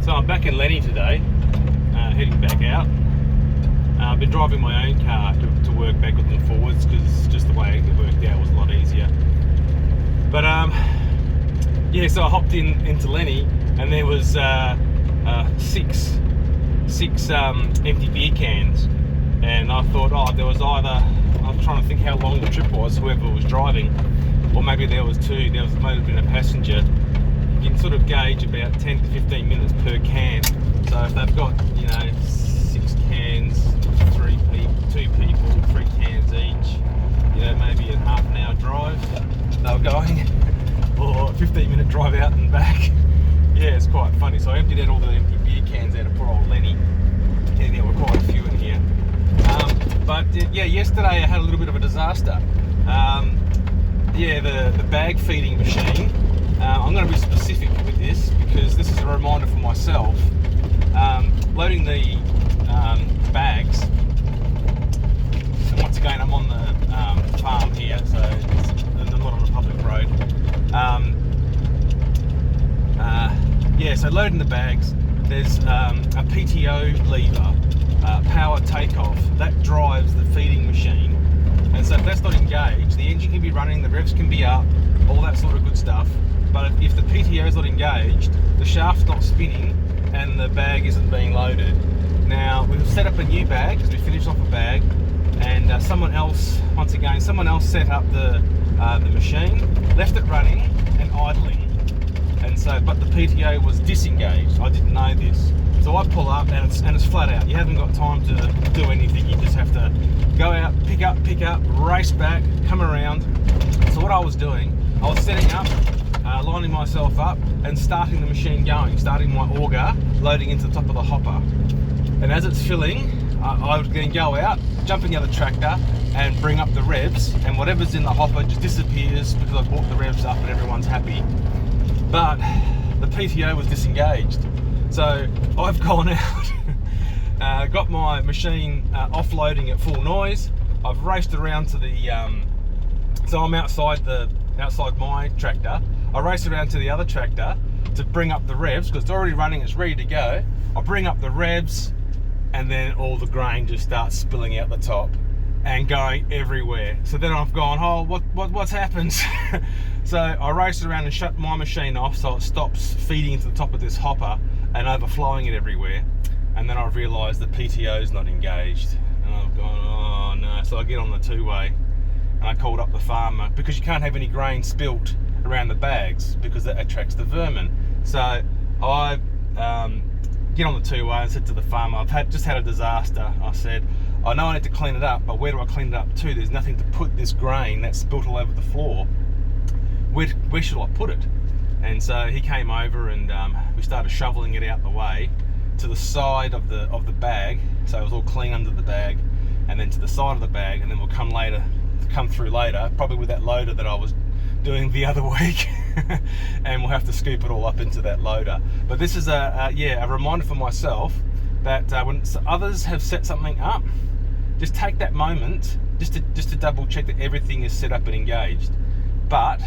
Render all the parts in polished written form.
So I'm back in Lenny today, heading back out. I've been driving my own car to work backwards and forwards because just the way it worked out was a lot easier. But yeah, so I hopped into Lenny and there was six empty beer cans, and I thought, oh, there was either, I was trying to think how long the trip was, whoever was driving, or maybe there was two. There might have been a passenger. You can sort of gauge about 10 to 15 minutes per can. So if they've got, 6 cans, two people, 3 cans each, maybe a half an hour drive they were going, or a 15-minute drive out and back. Yeah, it's quite funny. So I emptied out all the empty beer cans out of poor old Lenny, and there were quite a few in here. But yesterday I had a little bit of a disaster. The bag feeding machine. I'm going to be specific with this because this is a reminder for myself. Loading the bags, and once again I'm on the farm here, so I'm not on a public road. So loading the bags, there's a PTO lever, power takeoff, that drives the feeding machine. And so if that's not engaged, the engine can be running, the revs can be up, all that sort of good stuff. But if the PTO is not engaged, the shaft's not spinning and the bag isn't being loaded. Now, we've set up a new bag because we finished off a bag, and someone else set up the machine, left it running and idling. And so, but the PTO was disengaged. I didn't know this. So I pull up and it's flat out. You haven't got time to do anything. You just have to go out, pick up, race back, come around. So what I was doing, I was setting up, lining myself up and starting the machine going, starting my auger, loading into the top of the hopper. And as it's filling, I would then go out, jump in the other tractor and bring up the revs, and whatever's in the hopper just disappears because I've brought the revs up and everyone's happy. But the PTO was disengaged. So I've gone out, got my machine offloading at full noise. I've raced around to the, so I'm outside my tractor. I race around to the other tractor to bring up the revs because it's already running, it's ready to go. I bring up the revs and then all the grain just starts spilling out the top and going everywhere. So then I've gone, oh, what's happened? So I raced around and shut my machine off so it stops feeding into the top of this hopper and overflowing it everywhere. And then I've realised the PTO is not engaged. And I've gone, oh no. So I get on the two-way and I called up the farmer because you can't have any grain spilt around the bags because that attracts the vermin. So I get on the two-way and said to the farmer, I've just had a disaster. I said, I know I need to clean it up, but where do I clean it up to? There's nothing to put this grain that's spilt all over the floor. Where should I put it? And so he came over and we started shoveling it out the way to the side of the bag, so it was all clean under the bag, and then to the side of the bag, and then we'll come through later, probably with that loader that I was doing the other week, and we'll have to scoop it all up into that loader. But this is a reminder for myself that when others have set something up, just take that moment just to double check that everything is set up and engaged. But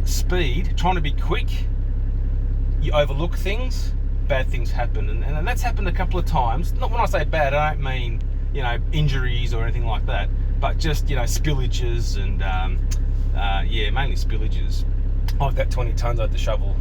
speed, trying to be quick, you overlook things, bad things happen, and that's happened a couple of times. Not when I say bad, I don't mean injuries or anything like that, but just spillages and mainly spillages. I've got 20 tons I had to shovel.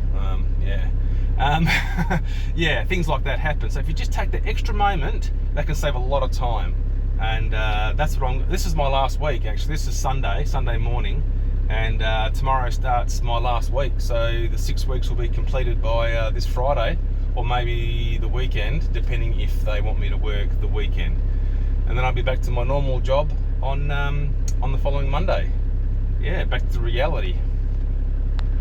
Things like that happen. So if you just take the extra moment, that can save a lot of time. And that's what this is my last week actually. This is Sunday morning, and tomorrow starts my last week. So the 6 weeks will be completed by this Friday, or maybe the weekend, depending if they want me to work the weekend. And then I'll be back to my normal job on the following Monday. Yeah, back to reality.